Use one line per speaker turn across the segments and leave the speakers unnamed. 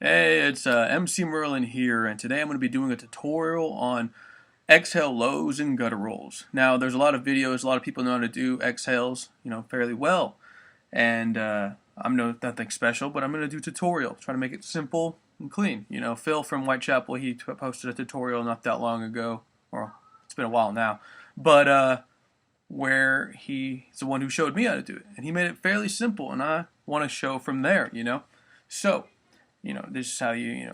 Hey, it's MC Merlin here, and today I'm going to be doing a tutorial on exhale lows and gutturals. Now, there's a lot of videos, a lot of people know how to do exhales, fairly well, and I'm nothing special, but I'm going to do tutorial, try to make it simple and clean. Phil from Whitechapel, he posted a tutorial not that long ago, or it's been a while now, but where he's the one who showed me how to do it, and he made it fairly simple, and I want to show from there. So. This is how you.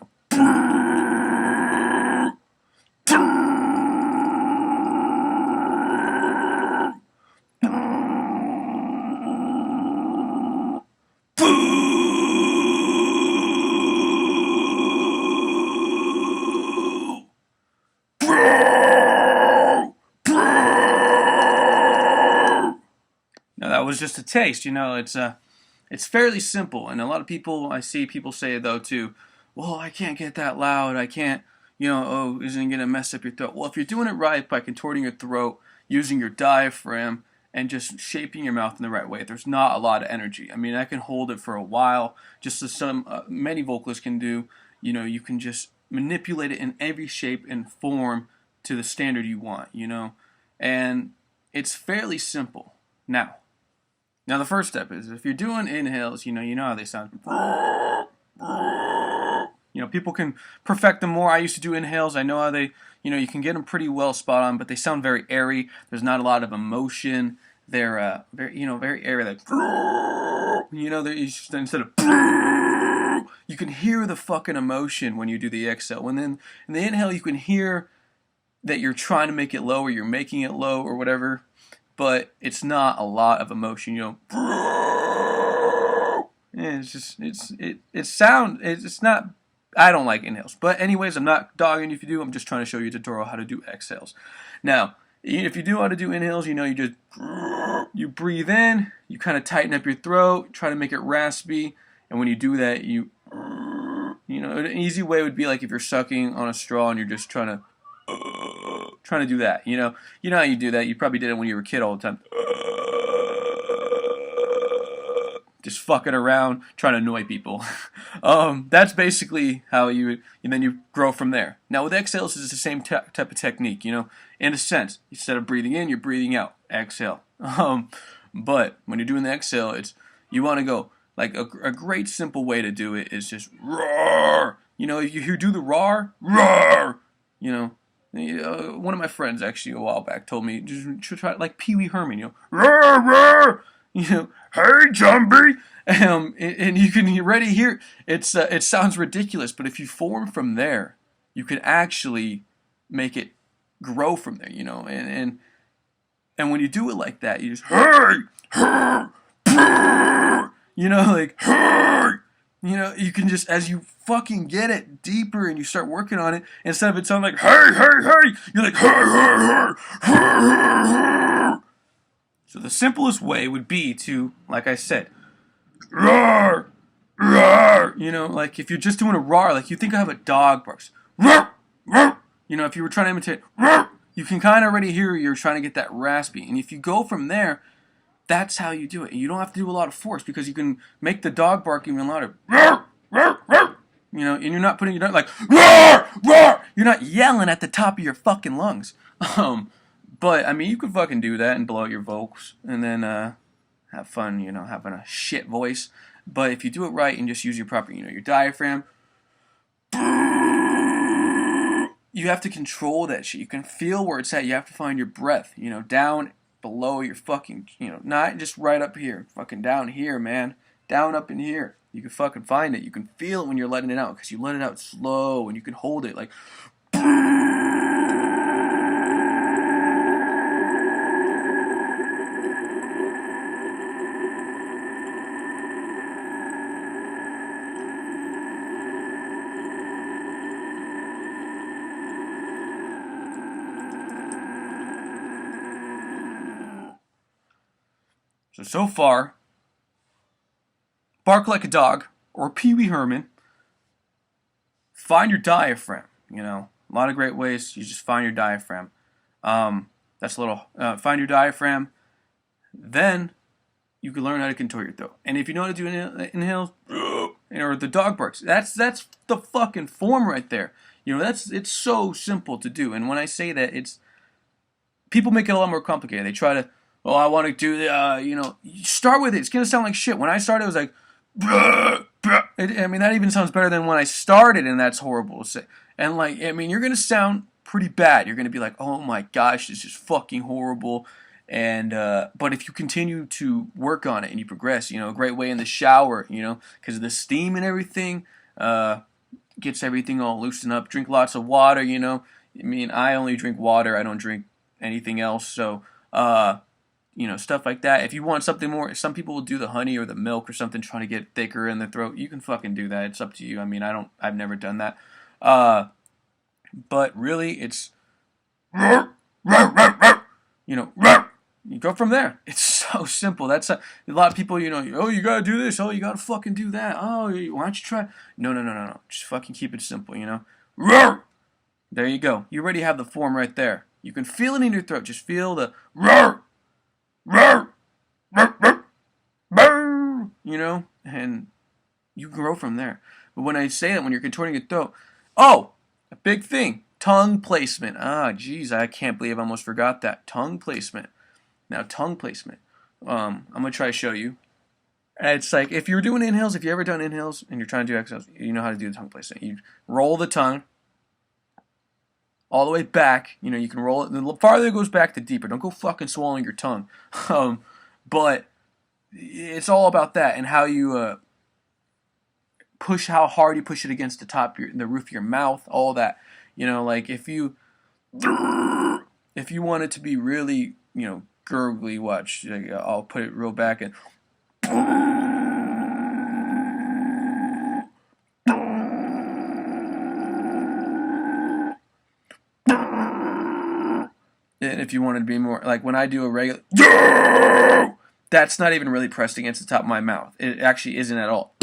Now that was just a taste, it's fairly simple, and a lot of people, I see people say though too, well, I can't get that loud, I can't, oh, isn't it gonna mess up your throat? Well, if you're doing it right by contorting your throat, using your diaphragm, and just shaping your mouth in the right way, there's not a lot of energy. I mean, I can hold it for a while, just as many vocalists can do. You can just manipulate it in every shape and form to the standard you want, and it's fairly simple. Now the first step is if you're doing inhales, you know how they sound. People can perfect them more. I used to do inhales. I know how they, you can get them pretty well spot on, but they sound very airy. There's not a lot of emotion. They're very airy. Like, instead of, you can hear the fucking emotion when you do the exhale. When then in the inhale, you can hear that you're trying to make it low or you're making it low or whatever. But it's not a lot of emotion, it's not. I don't like inhales, but anyways, I'm not dogging you if you do. I'm just trying to show you a tutorial how to do exhales. Now, if you do how to do inhales, you breathe in, you kind of tighten up your throat, try to make it raspy, and when you do that, an easy way would be like if you're sucking on a straw and you're just trying to do that. You know how you do that. You probably did it when you were a kid all the time. Just fucking around, trying to annoy people. That's basically how and then you grow from there. Now with exhales, it's the same type of technique, in a sense. Instead of breathing in, you're breathing out. Exhale. But when you're doing the exhale, you want to go, like a great simple way to do it is just roar. If you do the roar, one of my friends actually a while back told me just try like Pee Wee Herman, roar, roar, hey Jumbie, and you can already hear it sounds ridiculous, but if you form from there, you can actually make it grow from there, and when you do it like that, you just like you can just, as you fucking get it deeper and you start working on it, instead of it sounding like, hey, hey, hey, you're like, hey, hey, hey. So the simplest way would be to, like I said, roar, roar. Like if you're just doing a roar, like you think of a dog barks, roar, roar. If you were trying to imitate, roar, you can kind of already hear you're trying to get that raspy. And if you go from there, that's how you do it. You don't have to do a lot of force because you can make the dog bark even louder. Roar, roar, roar. And you're not putting your like roar, roar. You're not yelling at the top of your fucking lungs. But I mean, you could fucking do that and blow out your vocals and then have fun. Having a shit voice. But if you do it right and just use your proper, your diaphragm, you have to control that shit. You can feel where it's at. You have to find your breath. Down below your fucking, not just right up here, fucking down here, man, down up in here. You can fucking find it. You can feel it when you're letting it out because you let it out slow and you can hold it like. So far, bark like a dog, or Pee Wee Herman. Find your diaphragm. A lot of great ways. You just find your diaphragm. That's a little. Find your diaphragm. Then you can learn how to contort your throat. And if you know how to do inhales, or the dog barks. That's the fucking form right there. You know, it's so simple to do. And when I say that, it's people make it a lot more complicated. They try to, oh, I want to do the, you know, start with it. It's gonna sound like shit. When I started, it was like, I mean, that even sounds better than when I started, and that's horrible to say. And like, I mean, you're gonna sound pretty bad. You're gonna be like, oh my gosh, this is fucking horrible. And but if you continue to work on it and you progress, you know, a great way in the shower, you know, because of the steam and everything, gets everything all loosened up. Drink lots of water, you know. I mean, I only drink water. I don't drink anything else. So, you know, stuff like that. If you want something more, some people will do the honey or the milk or something, trying to get thicker in the throat. You can fucking do that. It's up to you. I mean, I've never done that. But really, it's, you know, you go from there. It's so simple. That's a lot of people, you know, oh, you gotta do this. Oh, you gotta fucking do that. Oh, why don't you try? No. Just fucking keep it simple, you know. There you go. You already have the form right there. You can feel it in your throat. Just feel the you know, and you grow from there. But when I say that, when you're contorting your throat, oh, a big thing, tongue placement. Ah, geez, I can't believe I almost forgot that. Tongue placement. Now, tongue placement. I'm gonna try to show you. It's like if you're doing inhales, if you ever done inhales and you're trying to do exhales, you know how to do the tongue placement. You roll the tongue all the way back. You know, you can roll it. The farther it goes back, the deeper. Don't go fucking swallowing your tongue. But it's all about that and how you push, how hard you push it against the roof of your mouth, all that. You know, like if you want it to be really, you know, gurgly, watch. I'll put it real back and. And if you want it to be more like when I do a regular, that's not even really pressed against the top of my mouth. It actually isn't at all.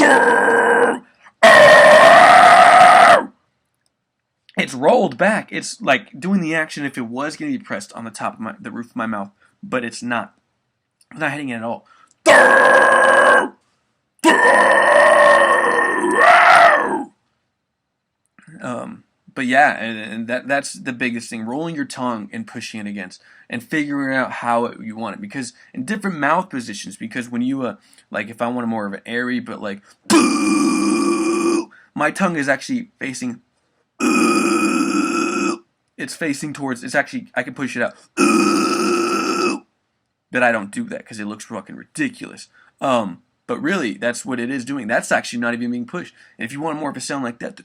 It's rolled back. It's like doing the action if it was going to be pressed on the top of the roof of my mouth, but it's not. I'm not hitting it at all. But yeah, and that's the biggest thing. Rolling your tongue and pushing it against, and figuring out how you want it. Because in different mouth positions, because when you like if I want more of an airy, but like my tongue is actually facing. It's facing towards. It's actually I can push it out. But I don't do that because it looks fucking ridiculous. But really, that's what it is doing. That's actually not even being pushed. And if you want more of a sound like that,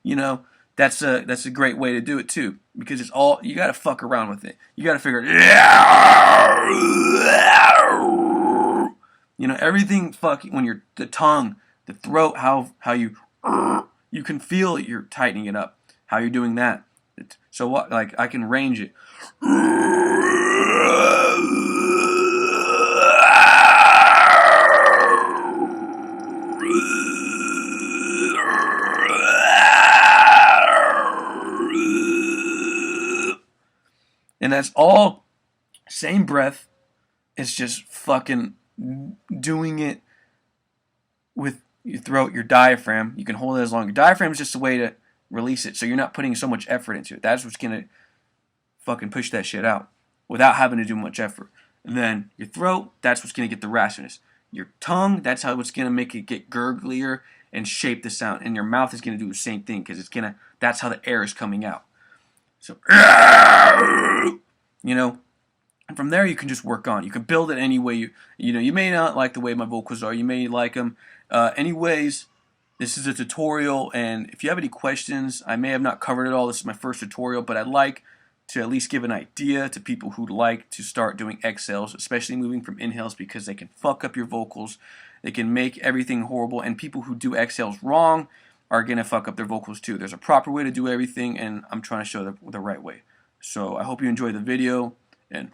you know, that's a great way to do it too, because it's all you got to fuck around with it. You got to figure you know, everything fucking when you're the tongue, the throat, how you can feel it, you're tightening it up. How you're doing that. So what? Like I can range it. And that's all same breath. It's just fucking doing it with your throat, your diaphragm. You can hold it as long. Your diaphragm is just a way to release it, so you're not putting so much effort into it. That's what's gonna fucking push that shit out without having to do much effort. And then your throat, that's what's gonna get the raspiness. Your tongue, that's how what's gonna make it get gurglier and shape the sound. And your mouth is gonna do the same thing because that's how the air is coming out. So, you know, and from there you can just work on. You can build it any way you know. You may not like the way my vocals are. You may like them. Anyways, this is a tutorial, and if you have any questions, I may have not covered it all. This is my first tutorial, but I'd like to at least give an idea to people who'd like to start doing exhales, especially moving from inhales, because they can fuck up your vocals. They can make everything horrible, and people who do exhales wrong are going to fuck up their vocals too. There's a proper way to do everything, and I'm trying to show the right way. So I hope you enjoyed the video, and